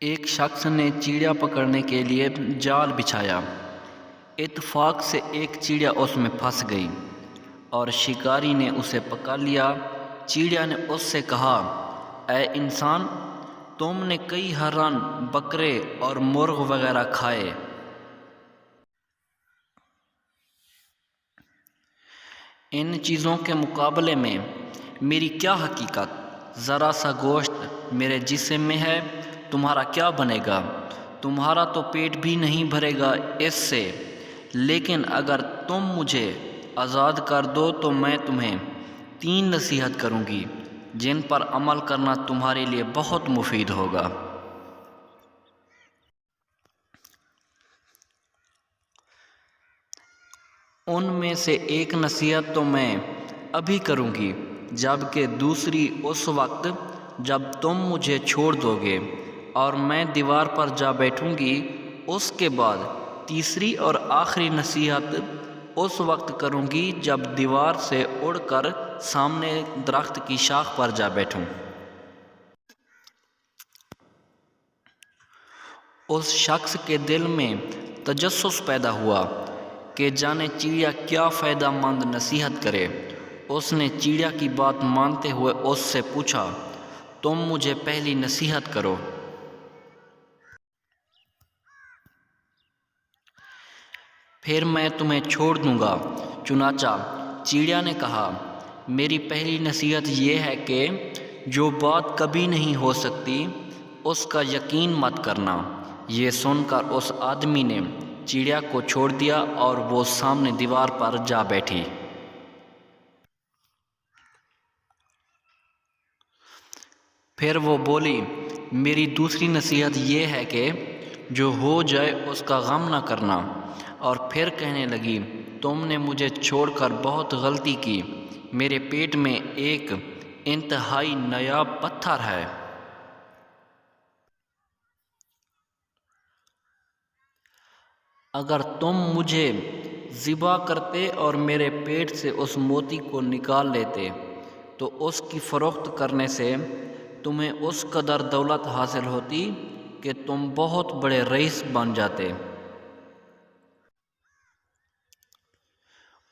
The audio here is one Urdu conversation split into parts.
ایک شخص نے چڑیا پکڑنے کے لیے جال بچھایا۔ اتفاق سے ایک چڑیا اس میں پھنس گئی اور شکاری نے اسے پکڑ لیا۔ چڑیا نے اس سے کہا، اے انسان، تم نے کئی ہرن، بکرے اور مرغ وغیرہ کھائے، ان چیزوں کے مقابلے میں میری کیا حقیقت؟ ذرا سا گوشت میرے جسم میں ہے، تمہارا کیا بنے گا؟ تمہارا تو پیٹ بھی نہیں بھرے گا اس سے، لیکن اگر تم مجھے آزاد کر دو تو میں تمہیں 3 نصیحت کروں گی جن پر عمل کرنا تمہارے لیے بہت مفید ہوگا۔ ان میں سے ایک نصیحت تو میں ابھی کروں گی، جبکہ دوسری اس وقت جب تم مجھے چھوڑ دو گے اور میں دیوار پر جا بیٹھوں گی۔ اس کے بعد تیسری اور آخری نصیحت اس وقت کروں گی جب دیوار سے اڑ کر سامنے درخت کی شاخ پر جا بیٹھوں۔ اس شخص کے دل میں تجسس پیدا ہوا کہ جانے چڑیا کیا فائدہ مند نصیحت کرے۔ اس نے چڑیا کی بات مانتے ہوئے اس سے پوچھا، تم مجھے پہلی نصیحت کرو۔ پھر میں تمہیں چھوڑ دوں گا۔ چنانچہ چڑیا نے کہا، میری پہلی نصیحت یہ ہے کہ جو بات کبھی نہیں ہو سکتی اس کا یقین مت کرنا۔ یہ سن کر اس آدمی نے چڑیا کو چھوڑ دیا اور وہ سامنے دیوار پر جا بیٹھی۔ پھر وہ بولی، میری دوسری نصیحت یہ ہے کہ جو ہو جائے اس کا غم نہ کرنا۔ اور پھر کہنے لگی، تم نے مجھے چھوڑ کر بہت غلطی کی۔ میرے پیٹ میں ایک انتہائی نایاب پتھر ہے۔ اگر تم مجھے ذبح کرتے اور میرے پیٹ سے اس موتی کو نکال لیتے تو اس کی فروخت کرنے سے تمہیں اس قدر دولت حاصل ہوتی کہ تم بہت بڑے رئیس بن جاتے۔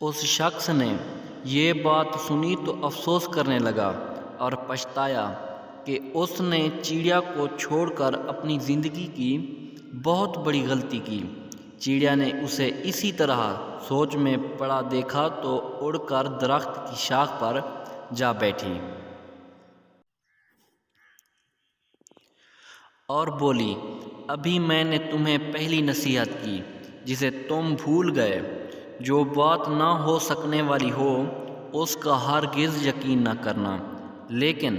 اس شخص نے یہ بات سنی تو افسوس کرنے لگا اور پچھتایا کہ اس نے چڑیا کو چھوڑ کر اپنی زندگی کی بہت بڑی غلطی کی۔ چڑیا نے اسے اسی طرح سوچ میں پڑا دیکھا تو اڑ کر درخت کی شاخ پر جا بیٹھی اور بولی، ابھی میں نے تمہیں پہلی نصیحت کی جسے تم بھول گئے۔ جو بات نہ ہو سکنے والی ہو اس کا ہرگز یقین نہ کرنا، لیکن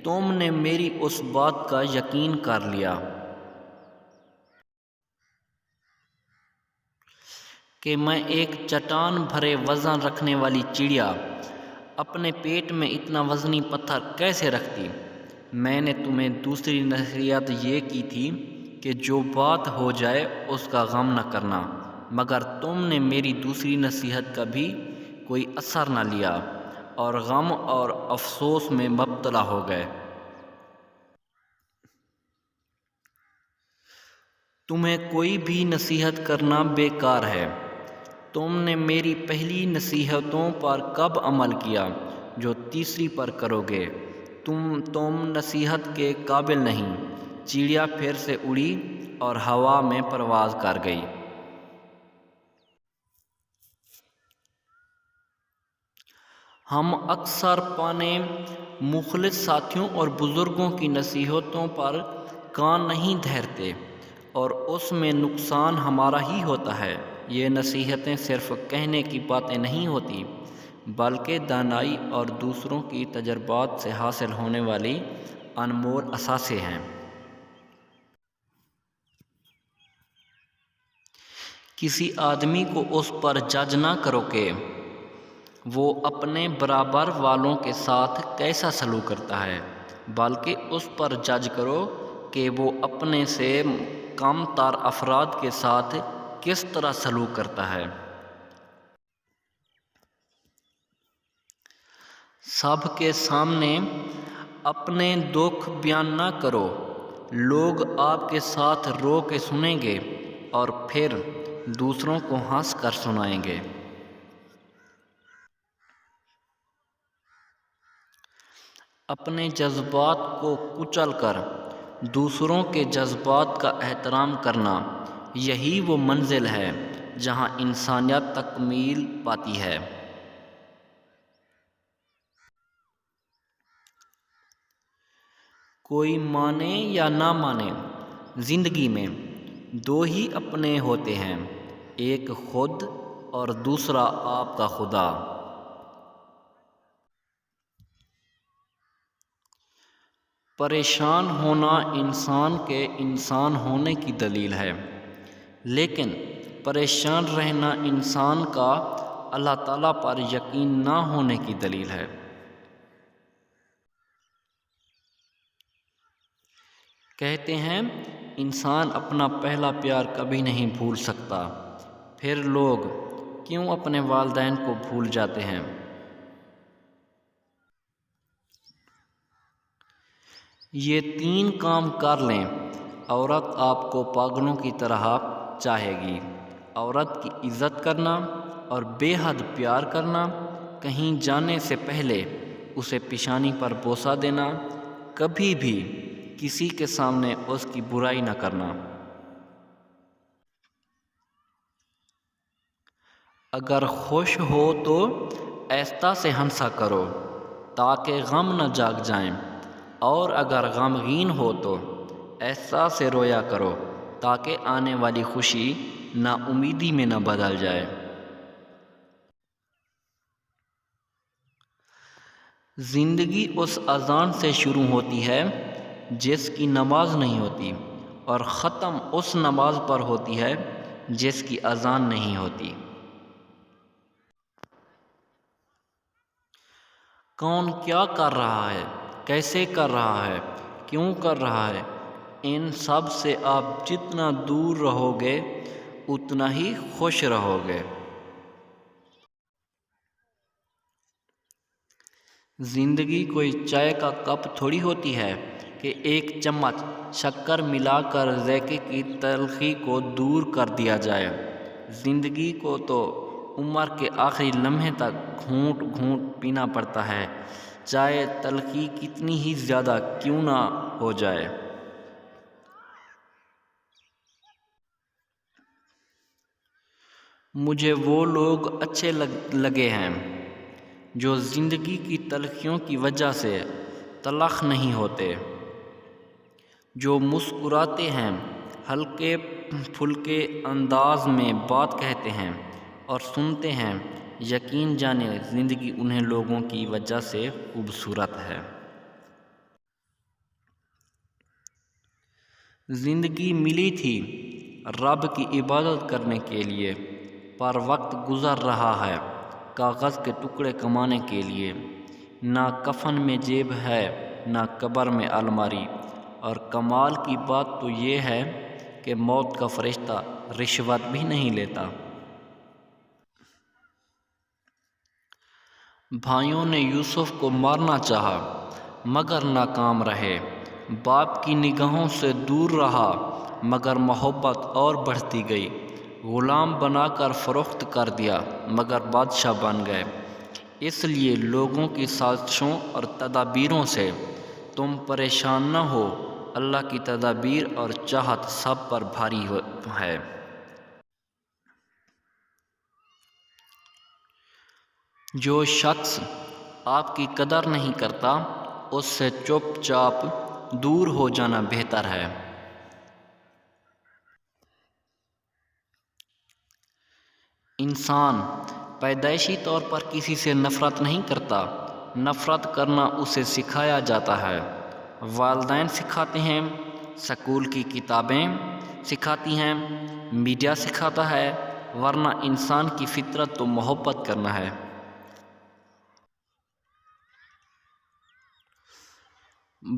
تم نے میری اس بات کا یقین کر لیا کہ میں ایک چٹان بھرے وزن رکھنے والی چڑیا اپنے پیٹ میں اتنا وزنی پتھر کیسے رکھتی۔ میں نے تمہیں دوسری نصیحت یہ کی تھی کہ جو بات ہو جائے اس کا غم نہ کرنا، مگر تم نے میری دوسری نصیحت کا بھی کوئی اثر نہ لیا اور غم اور افسوس میں مبتلا ہو گئے۔ تمہیں کوئی بھی نصیحت کرنا بیکار ہے۔ تم نے میری پہلی نصیحتوں پر کب عمل کیا جو تیسری پر کرو گے؟ تم نصیحت کے قابل نہیں۔ چڑیا پھر سے اڑی اور ہوا میں پرواز کر گئی۔ ہم اکثر اپنے مخلص ساتھیوں اور بزرگوں کی نصیحتوں پر کان نہیں دھرتے اور اس میں نقصان ہمارا ہی ہوتا ہے۔ یہ نصیحتیں صرف کہنے کی باتیں نہیں ہوتی، بلکہ دانائی اور دوسروں کی تجربات سے حاصل ہونے والی انمول اثاثے ہیں۔ کسی آدمی کو اس پر جج نہ کرو کہ وہ اپنے برابر والوں کے ساتھ کیسا سلوک کرتا ہے، بلکہ اس پر جج کرو کہ وہ اپنے سے کم تر افراد کے ساتھ کس طرح سلوک کرتا ہے۔ سب کے سامنے اپنے دکھ بیان نہ کرو، لوگ آپ کے ساتھ رو کے سنیں گے اور پھر دوسروں کو ہنس کر سنائیں گے۔ اپنے جذبات کو کچل کر دوسروں کے جذبات کا احترام کرنا، یہی وہ منزل ہے جہاں انسانیت تکمیل پاتی ہے۔ کوئی مانے یا نہ مانے، زندگی میں دو ہی اپنے ہوتے ہیں، ایک خود اور دوسرا آپ کا خدا۔ پریشان ہونا انسان کے انسان ہونے کی دلیل ہے، لیکن پریشان رہنا انسان کا اللہ تعالیٰ پر یقین نہ ہونے کی دلیل ہے۔ کہتے ہیں انسان اپنا پہلا پیار کبھی نہیں بھول سکتا، پھر لوگ کیوں اپنے والدین کو بھول جاتے ہیں؟ یہ 3 کام کر لیں، عورت آپ کو پاگلوں کی طرح چاہے گی۔ عورت کی عزت کرنا اور بے حد پیار کرنا، کہیں جانے سے پہلے اسے پیشانی پر بوسہ دینا، کبھی بھی کسی کے سامنے اس کی برائی نہ کرنا۔ اگر خوش ہو تو آہستہ سے ہنسا کرو تاکہ غم نہ جاگ جائیں، اور اگر غمگین ہو تو آہستہ سے رویا کرو تاکہ آنے والی خوشی نا امیدی میں نہ بدل جائے۔ زندگی اس اذان سے شروع ہوتی ہے جس کی نماز نہیں ہوتی، اور ختم اس نماز پر ہوتی ہے جس کی اذان نہیں ہوتی۔ کون کیا کر رہا ہے، کیسے کر رہا ہے، کیوں کر رہا ہے، ان سب سے آپ جتنا دور رہو گے اتنا ہی خوش رہو گے۔ زندگی کوئی چائے کا کپ تھوڑی ہوتی ہے کہ ایک چمچ شکر ملا کر ذائقے کی تلخی کو دور کر دیا جائے۔ زندگی کو تو عمر کے آخری لمحے تک گھونٹ گھونٹ پینا پڑتا ہے، چاہے تلخی کتنی ہی زیادہ کیوں نہ ہو جائے۔ مجھے وہ لوگ اچھے لگے ہیں جو زندگی کی تلخیوں کی وجہ سے تلخ نہیں ہوتے، جو مسکراتے ہیں، ہلکے پھلکے انداز میں بات کہتے ہیں اور سنتے ہیں، یقین جانے زندگی انہیں لوگوں کی وجہ سے خوبصورت ہے۔ زندگی ملی تھی رب کی عبادت کرنے کے لیے، پر وقت گزر رہا ہے کاغذ کے ٹکڑے کمانے کے لیے۔ نہ کفن میں جیب ہے نہ قبر میں الماری، اور کمال کی بات تو یہ ہے کہ موت کا فرشتہ رشوت بھی نہیں لیتا۔ بھائیوں نے یوسف کو مارنا چاہا مگر ناکام رہے، باپ کی نگاہوں سے دور رہا مگر محبت اور بڑھتی گئی، غلام بنا کر فروخت کر دیا مگر بادشاہ بن گئے۔ اس لیے لوگوں کی سازشوں اور تدابیروں سے تم پریشان نہ ہو، اللہ کی تدابیر اور چاہت سب پر بھاری ہے۔ جو شخص آپ کی قدر نہیں کرتا اس سے چپ چاپ دور ہو جانا بہتر ہے۔ انسان پیدائشی طور پر کسی سے نفرت نہیں کرتا، نفرت کرنا اسے سکھایا جاتا ہے۔ والدین سکھاتے ہیں، سکول کی کتابیں سکھاتی ہیں، میڈیا سکھاتا ہے، ورنہ انسان کی فطرت تو محبت کرنا ہے۔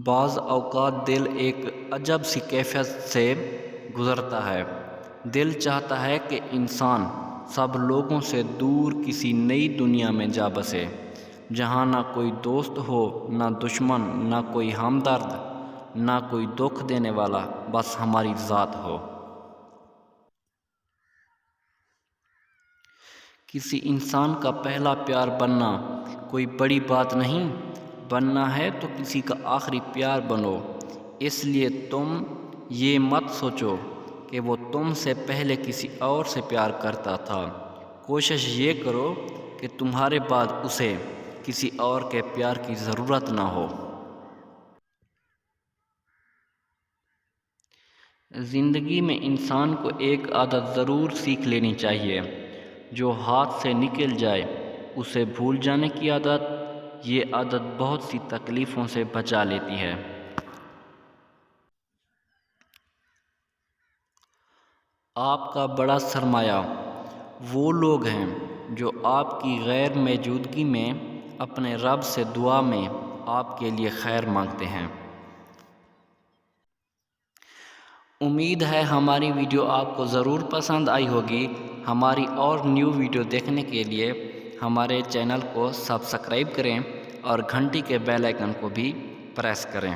بعض اوقات دل ایک عجب سی کیفیت سے گزرتا ہے، دل چاہتا ہے کہ انسان سب لوگوں سے دور کسی نئی دنیا میں جا بسے، جہاں نہ کوئی دوست ہو، نہ دشمن، نہ کوئی ہمدرد، نہ کوئی دکھ دینے والا، بس ہماری ذات ہو۔ کسی انسان کا پہلا پیار بننا کوئی بڑی بات نہیں، بننا ہے تو کسی کا آخری پیار بنو۔ اس لیے تم یہ مت سوچو کہ وہ تم سے پہلے کسی اور سے پیار کرتا تھا، کوشش یہ کرو کہ تمہارے بعد اسے کسی اور کے پیار کی ضرورت نہ ہو۔ زندگی میں انسان کو ایک عادت ضرور سیکھ لینی چاہیے، جو ہاتھ سے نکل جائے اسے بھول جانے کی عادت۔ یہ عادت بہت سی تکلیفوں سے بچا لیتی ہے۔ آپ کا بڑا سرمایہ وہ لوگ ہیں جو آپ کی غیر موجودگی میں اپنے رب سے دعا میں آپ کے لیے خیر مانگتے ہیں۔ امید ہے ہماری ویڈیو آپ کو ضرور پسند آئی ہوگی۔ ہماری اور نیو ویڈیو دیکھنے کے لیے ہمارے چینل کو سبسکرائب کریں اور گھنٹی کے بیل آئیکن کو بھی پریس کریں۔